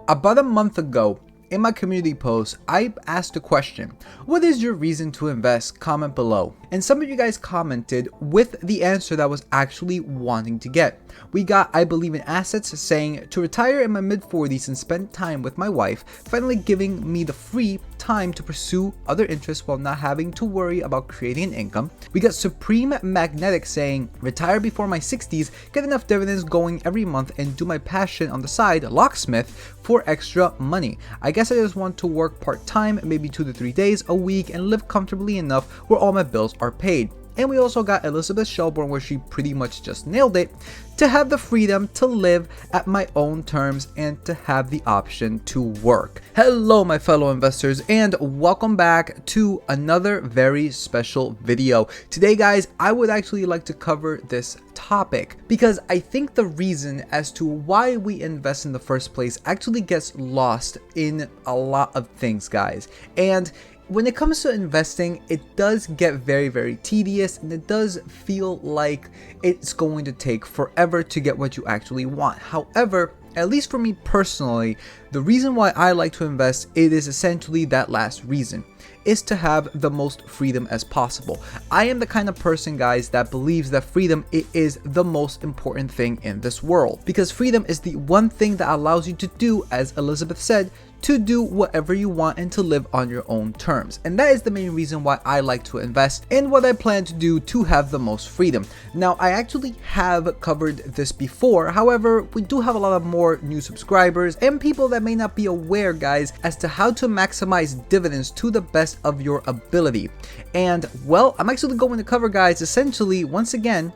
About a month ago, in my community post, I asked a question: what is your reason to invest? Comment below. And some of you guys commented with the answer that I was actually wanting to get. We got I believe in assets, saying to retire in my mid 40s and spend time with my wife, finally giving me the free time to pursue other interests while not having to worry about creating an income. We got Supreme Magnetic saying retire before my 60s, get enough dividends going every month, and do my passion on the side, locksmith, for extra money. I guess I just want to work part-time, maybe 2 to 3 days a week, and live comfortably enough where all my bills are paid. And we also got Elizabeth Shelbourne, where she pretty much just nailed it: to have the freedom to live at my own terms and to have the option to work. Hello my fellow investors, and welcome back to another very special video. Today guys, I would actually like to cover this topic because I think the reason as to why we invest in the first place actually gets lost in a lot of things, guys. And when it comes to investing, it does get very tedious, and it does feel like it's going to take forever to get what you actually want. However, at least for me personally, the reason why I like to invest, it is essentially that last reason, is to have the most freedom as possible. I am the kind of person, guys, that believes that freedom is the most important thing in this world, because freedom is the one thing that allows you to do, as Elizabeth said, to do whatever you want and to live on your own terms. And that is the main reason why I like to invest and what I plan to do to have the most freedom. Now, I actually have covered this before. However, we do have a lot of more new subscribers and people that may not be aware, guys, as to how to maximize dividends to the best of your ability. And well, I'm actually going to cover, guys, essentially, once again,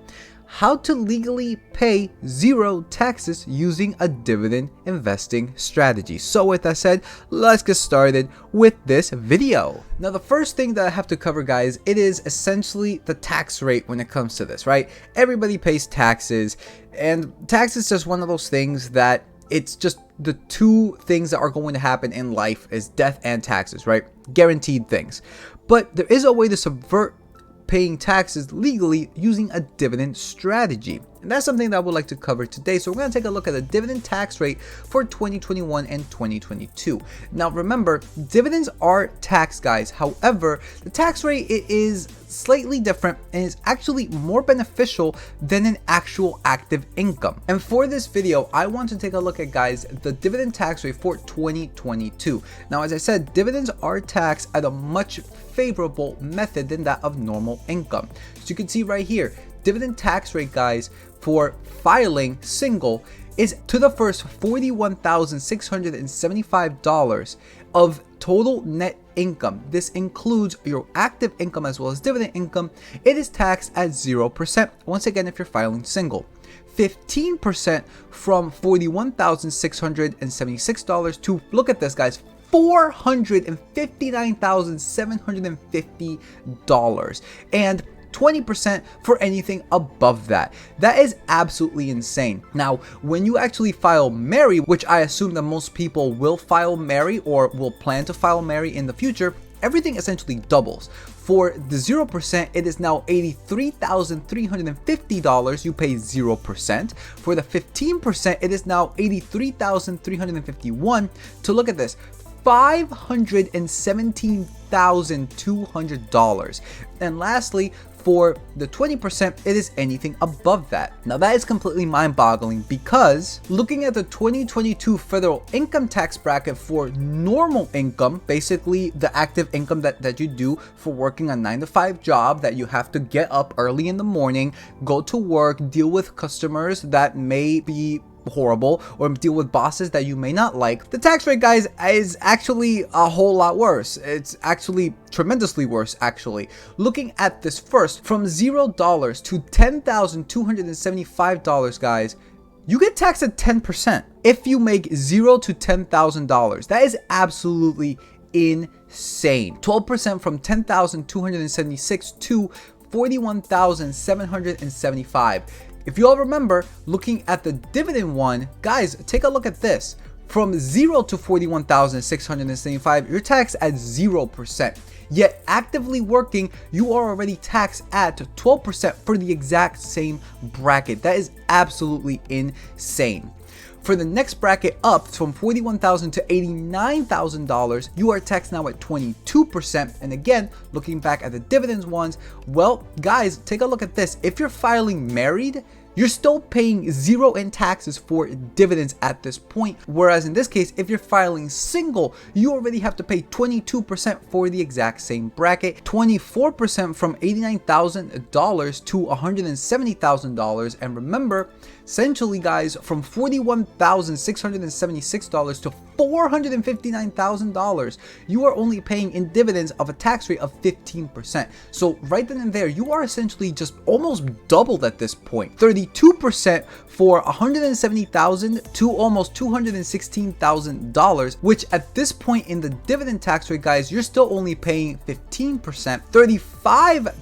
how to legally pay 0 taxes using a dividend investing strategy. So with that said, let's get started with this video. Now, the first thing that I have to cover, guys, it is essentially the tax rate when it comes to this, right? Everybody pays taxes, and tax is just one of those things that it's just the two things that are going to happen in life is death and taxes, right? Guaranteed things. But there is a way to subvert paying taxes legally using a dividend strategy. And that's something that I would like to cover today. So we're going to take a look at the dividend tax rate for 2021 and 2022. Now remember, dividends are taxed, guys. However, the tax rate is slightly different and is actually more beneficial than an actual active income. And for this video, I want to take a look at, guys, the dividend tax rate for 2022. Now, as I said, dividends are taxed at a much favorable method than that of normal income. So you can see right here, dividend tax rate, guys, for filing single is to the first $41,675 of total net income. This includes your active income as well as dividend income. It is taxed at 0%. Once again, if you're filing single. 15% from $41,676 to, look at this, guys, $459,750, and 20% for anything above that. That is absolutely insane. Now, when you actually file Mary, which I assume that most people will file Mary or will plan to file Mary in the future, everything essentially doubles. For the 0%, it is now $83,350. You pay 0%. For the 15%, it is now $83,351. To look at this, $517,200. And lastly, for the 20%, it is anything above that. Now that is completely mind-boggling, because looking at the 2022 federal income tax bracket for normal income, basically the active income that you do for working a 9-to-5 job, that you have to get up early in the morning, go to work, deal with customers that may be horrible, or deal with bosses that you may not like. The tax rate, guys, is actually a whole lot worse. It's actually tremendously worse, actually. Looking at this first, from $0 to $10,275, guys, you get taxed at 10% if you make $0 to $10,000. That is absolutely insane. 12% from $10,276 to $41,775. If you all remember, looking at the dividend one, guys, take a look at this. From 0 to $41,675, you're taxed at 0%. Yet actively working, you are already taxed at 12% for the exact same bracket. That is absolutely insane. For the next bracket up from $41,000 to $89,000, you are taxed now at 22%. And again, looking back at the dividends ones, well, guys, take a look at this. If you're filing married, you're still paying 0 in taxes for dividends at this point. Whereas in this case, if you're filing single, you already have to pay 22% for the exact same bracket, 24% from $89,000 to $170,000. And remember, essentially guys, from $41,676 to $459,000, you are only paying in dividends of a tax rate of 15%. So right then and there, you are essentially just almost doubled at this point. 32% for $170,000 to almost $216,000, which at this point in the dividend tax rate, guys, you're still only paying 15%. 35%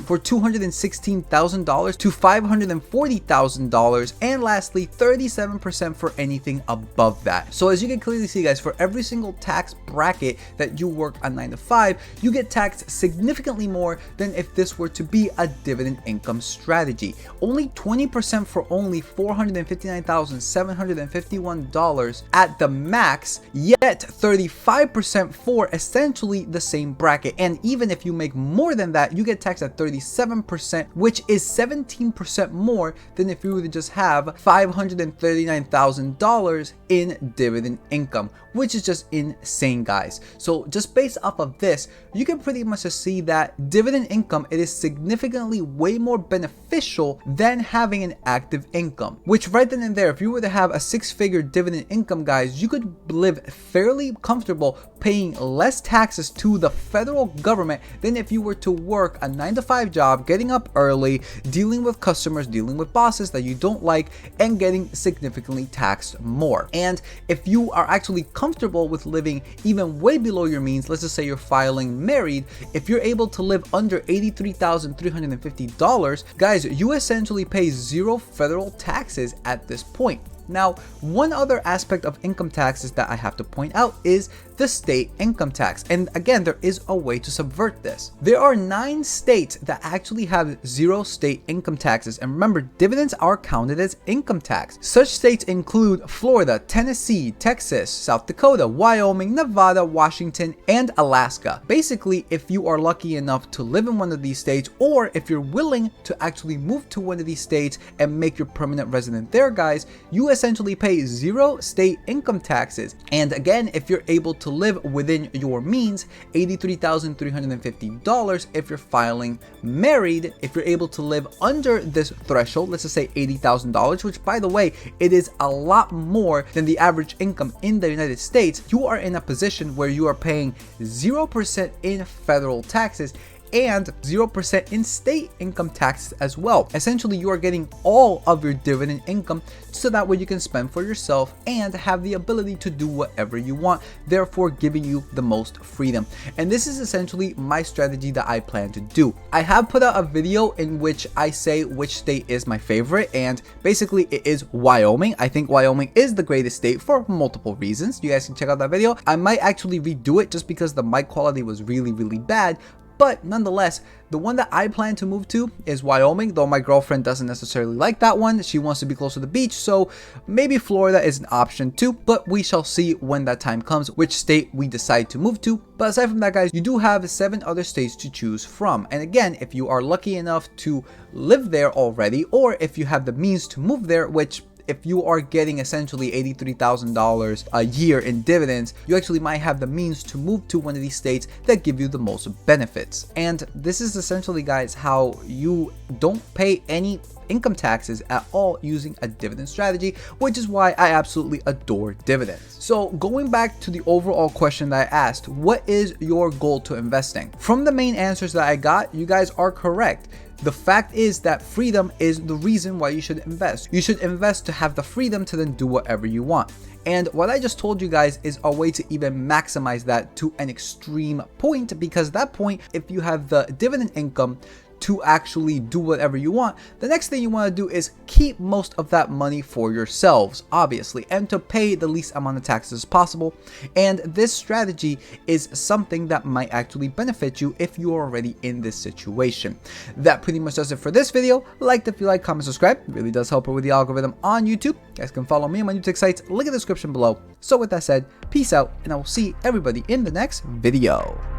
for $216,000 to $540,000, and lastly 37% for anything above that. So as you can clearly see, guys, for every single tax bracket that you work a 9 to 5, you get taxed significantly more than if this were to be a dividend income strategy. Only 20% for only $459,751 at the max, yet 35% for essentially the same bracket. And even if you make more than that, you get taxed at 37%, which is 17% more than if you were to just have $539,000 in dividend income, which is just insane, guys. So just based off of this, you can pretty much just see that dividend income, it is significantly way more beneficial than having an active income, which right then and there, if you were to have a 6-figure dividend income, guys, you could live fairly comfortable paying less taxes to the federal government than if you were to work a 9 to 5 job, getting up early, dealing with customers, dealing with bosses that you don't like, and getting significantly taxed more. And if you are actually comfortable with living even way below your means, let's just say you're filing married, if you're able to live under $83,350, guys, you essentially pay 0 federal taxes at this point. Now, one other aspect of income taxes that I have to point out is the state income tax. And again, there is a way to subvert this. There are 9 states that actually have 0 state income taxes. And remember, dividends are counted as income tax. Such states include Florida, Tennessee, Texas, South Dakota, Wyoming, Nevada, Washington, and Alaska. Basically, if you are lucky enough to live in one of these states, or if you're willing to actually move to one of these states and make your permanent resident there, guys, you essentially pay 0 state income taxes. And again, if you're able to live within your means, $83,350 if you're filing married. If you're able to live under this threshold, let's just say $80,000, which by the way, it is a lot more than the average income in the United States, you are in a position where you are paying 0% in federal taxes and 0% in state income taxes as well. Essentially, you are getting all of your dividend income so that way you can spend for yourself and have the ability to do whatever you want, therefore giving you the most freedom. And this is essentially my strategy that I plan to do. I have put out a video in which I say which state is my favorite, and basically it is Wyoming. I think Wyoming is the greatest state for multiple reasons. You guys can check out that video. I might actually redo it just because the mic quality was really bad. But nonetheless, the one that I plan to move to is Wyoming, though my girlfriend doesn't necessarily like that one. She wants to be close to the beach, so maybe Florida is an option too, but we shall see when that time comes, which state we decide to move to. But aside from that, guys, you do have 7 other states to choose from. And again, if you are lucky enough to live there already, or if you have the means to move there, which if you are getting essentially $83,000 a year in dividends, you actually might have the means to move to one of these states that give you the most benefits. And this is essentially, guys, how you don't pay any income taxes at all using a dividend strategy, which is why I absolutely adore dividends. So going back to the overall question that I asked, what is your goal to investing? From the main answers that I got, you guys are correct. The fact is that freedom is the reason why you should invest. You should invest to have the freedom to then do whatever you want. And what I just told you guys is a way to even maximize that to an extreme point, because at that point, if you have the dividend income to actually do whatever you want, the next thing you want to do is keep most of that money for yourselves, obviously, and to pay the least amount of taxes as possible. And this strategy is something that might actually benefit you if you are already in this situation. That pretty much does it for this video. Like if you like, comment, subscribe. It really does help with the algorithm on YouTube. You guys can follow me on my new tech sites, link in the description below. So with that said, peace out, and I will see everybody in the next video.